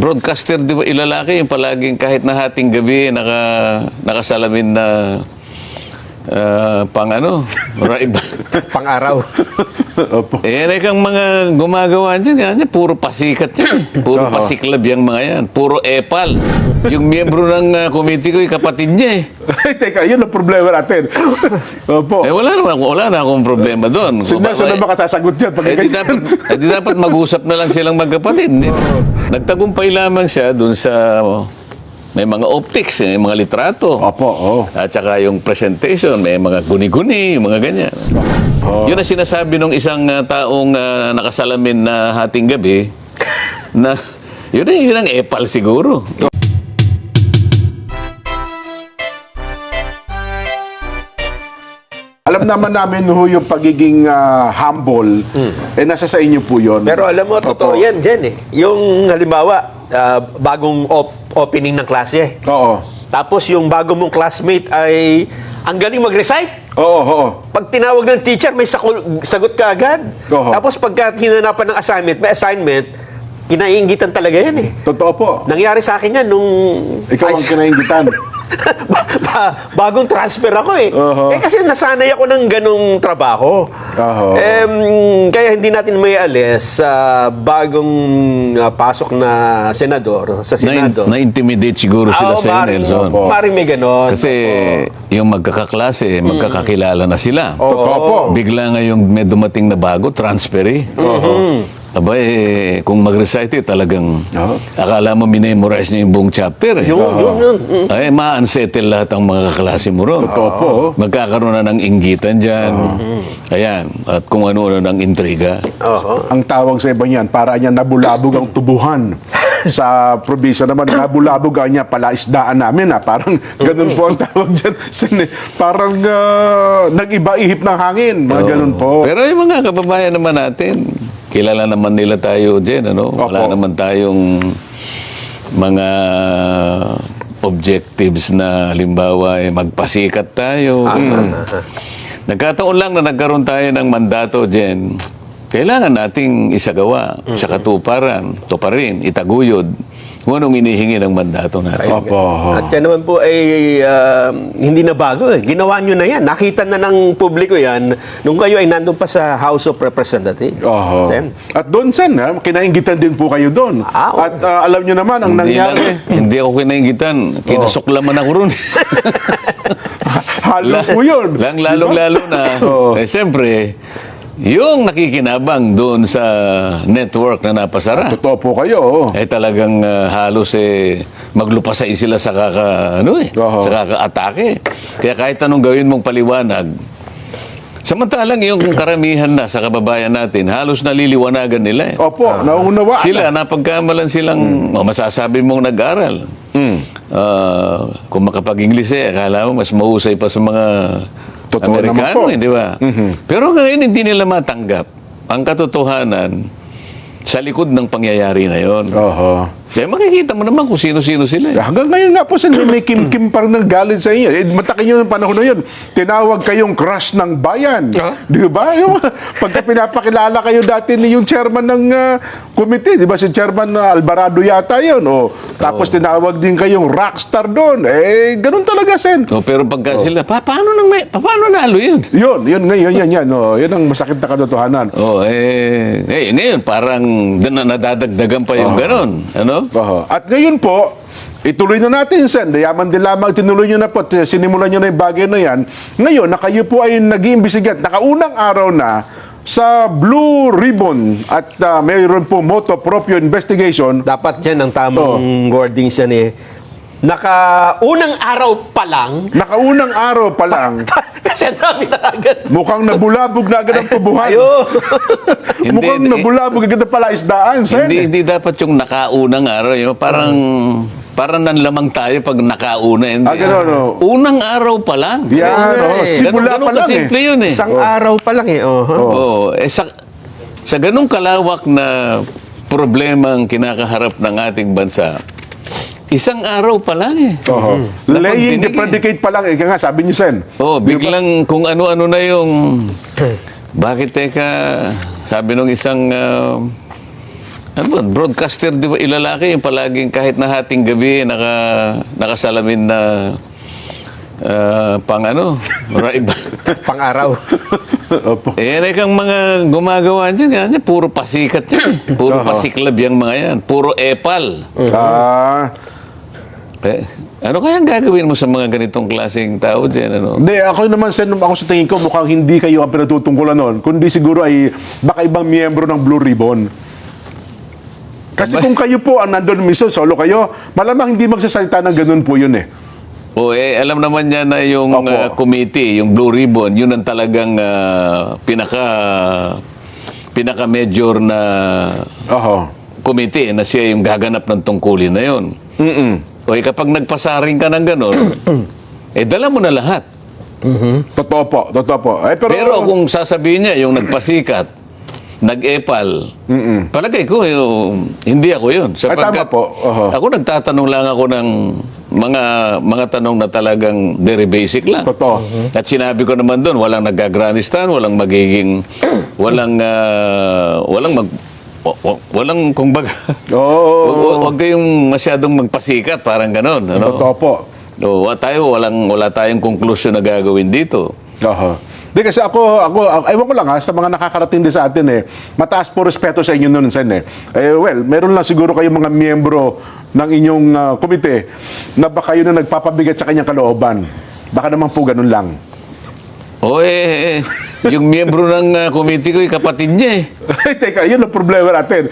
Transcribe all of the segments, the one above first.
broadcaster, di ba, ilalaki yung palaging kahit na hating gabi, nakasalamin na pang ano, Pang-araw. Opo. kang mga gumagawa dyan, yan, puro pasikat yan. Puro pasiklab yung mga yan. Puro epal. Yung miyembro ng committee ko, yung kapatid niya eh. Ay, teka, yun ang problema natin. Opo. Wala na akong problema doon. Sino na makasasagot yan? Di dapat mag-usap na lang silang magkapatid. Nagtagumpay lamang siya doon sa may mga optics, may mga litrato. Opo, oh. At saka yung presentation, may mga guni-guni, mga ganyan. Yun ang sinasabi ng isang taong nakasalamin na hating gabi na yun ang epal siguro. Alam naman namin ho yung pagiging humble, nasa sa inyo po yun. Pero alam mo, totoo yan dyan eh. Yung halimbawa, bagong opening ng klase. Oo. Tapos yung bago mong classmate ay ang galing mag-recite. Oo. Pag tinawag ng teacher, may sagot ka agad. Oo. Tapos pagka hinanapan ng assignment, may assignment, kinaiingitan talaga yan eh. Totoo po. Nangyari sa akin yan nung... Ikaw ang kinaingitan. Bagong transfer ako eh. Kasi nasanay ako ng ganong trabaho. Kaya hindi natin may alis sa bagong pasok na senador, sa Senado. Na-intimidate siguro sila sa Nelson. Maring may ganon. Kasi yung magkakaklase, magkakakilala na sila. Totoo po. Bigla ngayong may dumating na bago, transfer eh. Aba kung mag-recite talagang akala mo minemorize niya yung buong chapter eh. Yun. Ay, ma-unsettle lahat ang mga kaklase mo ron. Totoo po. Magkakaroon na ng inggitan dyan. Ayan. At kung ano ng intriga. Ang tawag sa iba niyan, para niya nabulabog ang tubuhan. Sa probinsya naman, nabulabog niya palaisdaan namin. Parang ganun po ang tawag dyan. Parang nag-iba-ihip ng hangin. Mga ganun po. Pero yung mga kababayan naman natin, kilala naman nila tayo dyan, ano? Wala naman tayong mga objectives na halimbawa magpasikat tayo. Nagkataon lang na nagkaroon tayo ng mandato dyan. Kailangan nating isagawa sa katuparan, tuparin, itaguyod kung anong inihingi ng mandato natin. At yan naman po ay hindi na bago eh. Ginawa nyo na yan. Nakita na ng publiko yan nung kayo ay nandun pa sa House of Representatives. Sen. At doon, Sen, kinaingitan din po kayo doon. At alam nyo naman, ang nangyari. Hindi ako kinaingitan. Kinasuklaman ako ron. Halo po yun. Lalong-lalo na. Siyempre, yung nakikinabang doon sa network na napasara. Totoo po kayo. Talagang halos maglupasay sila sa sa kaka-atake. Kaya kahit anong gawin mong paliwanag, samantalang yung karamihan na sa kababayan natin, halos naliliwanagan nila. Opo, naunawaan. Sila, napagkamalan silang, masasabi mong nag-aral. Kung makapag-Ingles akala mo mas mahusay pa sa mga Totoo Amerikano, di ba? Pero ngayon hindi nila matanggap ang katotohanan sa likod ng pangyayari na yon. Kaya makikita mo naman kung sino-sino sila. Hanggang ngayon nga po, may kim-kim parang nanggaling sa inyo. Matakin nyo ng panahon na yun. Tinawag kayong crush ng bayan. Di ba? Pagka pinapakilala kayo dati ni yung chairman ng committee, di ba? Si Chairman Alvarado yata yun. Tapos tinawag din kayong rockstar doon. Ganun talaga, Sen. Pero pagka sila, paano nalo yun? Yun ang masakit na katotohanan. Ngayon, parang nadadagdagan pa yung ganun. Ano? At ngayon po, ituloy na natin, Sen. Yaman din lamang, tinuloy nyo na po, sinimulan nyo na yung bagay na yan. Ngayon, na kayo po ay nag-iimbestigat, nakaunang araw na sa Blue Ribbon at mayroon po moto proprio investigation. Dapat yan ang tamang wording siya ni nakaunang araw pa lang. Nakaunang araw pa lang. Kasi ang dami na agad. Mukhang nabulabog na agad ang tubuhan. Mukhang nabulabog agad ang palaisdaan, Sen. Hindi dapat yung nakaunang araw. Parang nanlamang tayo pag nakauna. Unang araw pa lang. Simula pa lang kasimple yun eh. Isang araw pa lang eh. Sa ganung kalawak na problemang kinakaharap ng ating bansa, isang araw pa lang eh. Laying the predicate pa lang eh. Kaya nga, sabi niyo, Sen. Biglang kung ano-ano na yung... Bakit sabi nung isang ano ba, broadcaster, di ba, ilalaki yung palaging kahit na hating gabi, nakasalamin na pang ano, Pang-araw. Opo. eh, yan kang mga gumagawa dyan, yan, puro pasikat yan. Puro pasiklab yung mga yan. Puro epal. Eh, ano kaya ang gagawin mo sa mga ganitong klaseng tao dyan? Ano? Hindi, ako naman, ako sa tingin ko, mukhang hindi kayo ang pinatutungkulan nun. Kundi siguro ay baka ibang miyembro ng Blue Ribbon. Kasi kung kayo po ang nandun mismo, solo kayo, malamang hindi magsasalita ng ganun po yun eh. O alam naman niya na yung Opo. committee, yung Blue Ribbon, yun ang talagang pinaka-major na committee na siya yung gaganap ng tungkulin na yun. O kapag nagpasaring ka ng gano'n, dala mo na lahat. Totoo po. Pero kung sasabihin niya, yung nagpasikat, nag-epal, palagay ko, hindi ako yun. Tama po. Ako nagtatanong lang ako ng mga tanong na talagang very basic lang. Totoo. At sinabi ko naman doon, walang nagagranistan, walang magiging, walang kumbaga, huwag kayong masyadong magpasikat, parang ganon. Ano? Totoo po. Wala tayong konklusyon na gagawin dito. Di kasi ako, ewan ko lang sa mga nakakarating din sa atin mataas po respeto sa inyo nun, Sen well, meron lang siguro kayong mga miyembro ng inyong komite na baka yun na nagpapabigat sa kanyang kalooban. Baka naman po ganun lang. Yung miyembro ng committee ko, kapatid niya Ay, teka, yun ang problema natin.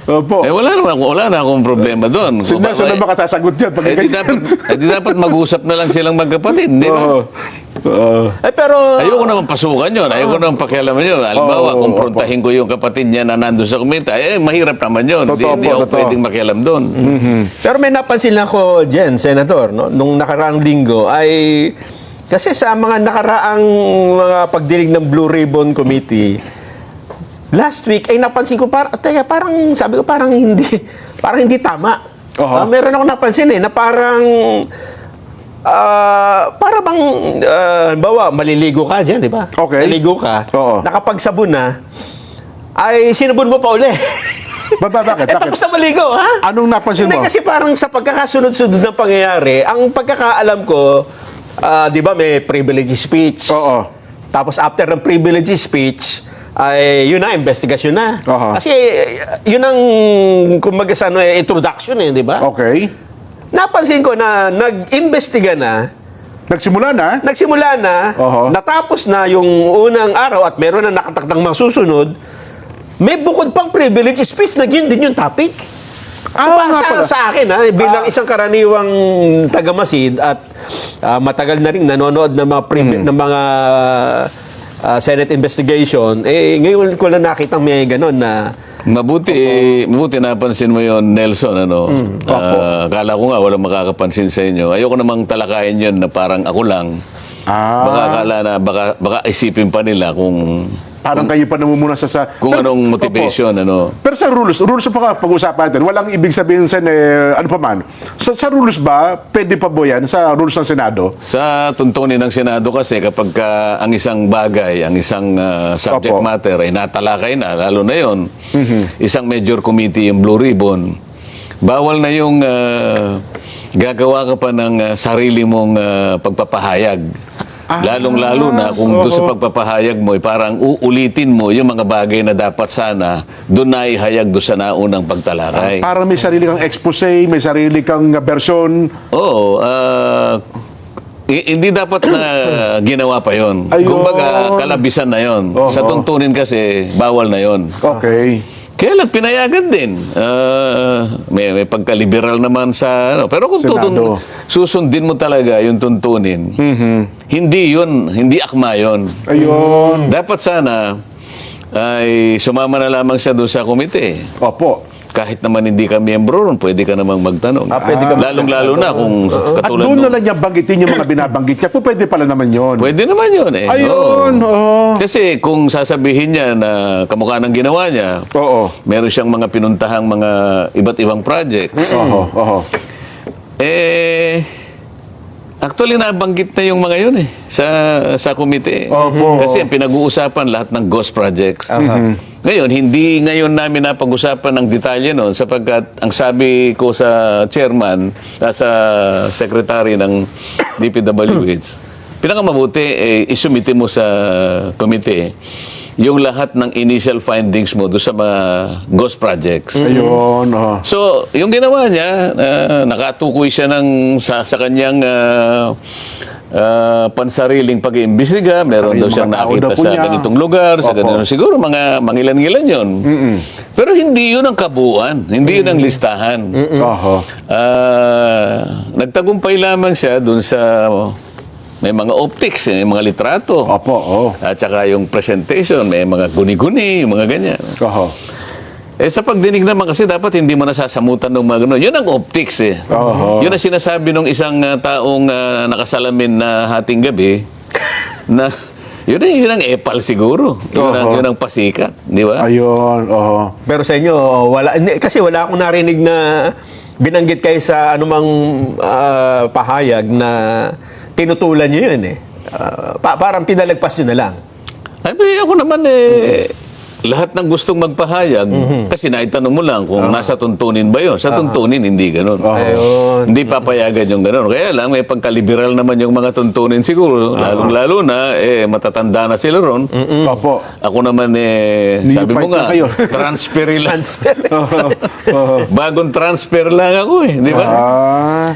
Opo. wala na akong problema doon. Sino na makasasagot yan? Di dapat mag-usap na lang silang magkapatid, di ba? Pero... Ayoko naman pasukan yun. Ayoko naman pakialaman yun. Halimbawa, kumprontahin ko yung kapatid niya na nandun sa komite, mahirap naman yun. Hindi ako pwedeng makialam doon. Pero may napansin lang ko dyan, Senator, no? Nung nakaraang linggo ay... Kasi sa mga nakaraang mga pagdinig ng Blue Ribbon Committee, last week ay napansin ko parang sabi ko parang hindi tama. Meron ako napansin na parang para bang halimbawa maliligo ka diyan, di ba? Okay. Maliligo ka. Nakapagsabon na ay sinubon mo pa uli. Bakit? Tapos na maligo, ha? Anong napansin mo? Hindi kasi parang sa pagkakasunod-sunod ng pangyayari, ang pagkakaalam ko, di ba may privilege speech? Tapos after ng privilege speech, ay yun na, investigasyon na. Kasi yun ang, kumbaga sa introduction di ba? Okay. Napansin ko na nag-imbestiga na, Nagsimula na, natapos na yung unang araw at meron na nakatakdang mga susunod, may bukod pang privilege speech na yun din yung topic. Sa akin, bilang isang karaniwang taga-Masid at matagal na rin nanonood ng mga Senate investigation, ngayon ko lang nakita may gano'n na Mabuti napansin mo yon, Nelson, ano? Akala ko nga walang makakapansin sa inyo. Ayoko namang talakayin yon na parang ako lang. Baka akala na, baka isipin pa nila kung parang kayo pa namumuna sa kung anong motivation, ano. Pero sa rules pa pag-usapan natin, walang ibig sabihin ano pa man. Sa rules ba, pwede pa ba yan sa rules ng Senado? Sa tuntunin ng Senado kasi kapag ang isang bagay, ang isang subject matter ay natalakay na, lalo na yon, isang major committee, yung Blue Ribbon, bawal na yung gagawa ka pa ng sarili mong pagpapahayag. Lalong-lalo na kung doon sa pagpapahayag mo, parang uulitin mo yung mga bagay na dapat sana doon na ihayag doon sa naunang pagtalakay. Parang may sarili kang expose, may sarili kang version. Oo. Hindi dapat na ginawa pa yon. Kumbaga, kalabisan na yon. Sa tuntunin kasi, bawal na yon. Okay. Kaya lang, pinayagan din. May pagka-liberal naman sa... Pero kung susundin mo talaga yung tuntunin, hindi akma yun. Ayun. Dapat sana ay sumama na lamang siya doon sa komite. Opo. Kahit naman hindi ka miyembro ron, pwede ka namang magtanong. Pwede ka Lalong-lalo na kung At katulad doon na lang niya banggitin yung mga binabanggit niya. Pwede pala naman yun. Pwede naman yun eh. Ayun. Kasi kung sasabihin niya na kamukha ng ginawa niya, meron siyang mga pinuntahang mga iba't ibang project. Actually, nabanggit na yung mga yun sa komite. Kasi ang pinag-uusapan lahat ng ghost projects. Ngayon, hindi ngayon namin napag-usapan ng detalye noon sapagkat ang sabi ko sa chairman, sa secretary ng DPWH, pinakamabuti isumite mo sa komite yung lahat ng initial findings mo doon sa mga ghost projects. Ayun, oh. So, yung ginawa niya, nakatukoy siya sa kanyang pansariling pag-iimbestiga. Meron daw Yung siyang mga tao nakita daw po sa niya. ganitong lugar, sa Opo. ganitong, siguro mga mangilan-ngilan yun. Pero hindi yun ang kabuuan, hindi yun ang listahan. Oho. Nagtagumpay lamang siya dun sa may mga optics, may mga litrato. Opo, oh. At saka yung presentation, may mga guni-guni, mga ganyan. Oho. Sa pagdinig naman kasi dapat hindi mo nasasamutan ng mga ganun. Yun ang optics eh. Oho. Yun ang sinasabi ng isang taong nakasalamin na hating gabi na yun ang epal siguro. Oho. Yun ang pasikat. Di ba? Ayun, oho. Pero sa inyo, wala, kasi wala akong narinig na binanggit kayo sa anumang pahayag na tinutulan nyo yun eh. Parang pinalagpas nyo na lang. Ay, ako naman lahat ng gustong magpahayag, kasi naitanong mo lang kung nasa tuntunin ba yun. Sa tuntunin, hindi ganun. Ayun. Hindi papayagan yung ganun. Kaya lang, may pagkaliberal naman yung mga tuntunin siguro. Lalong-lalo na, matatanda na sila ron. Opo. Ako naman, sabi mo fight nga, na kayo. transfer lang. Oho. Bagong transfer lang ako di ba? Ah.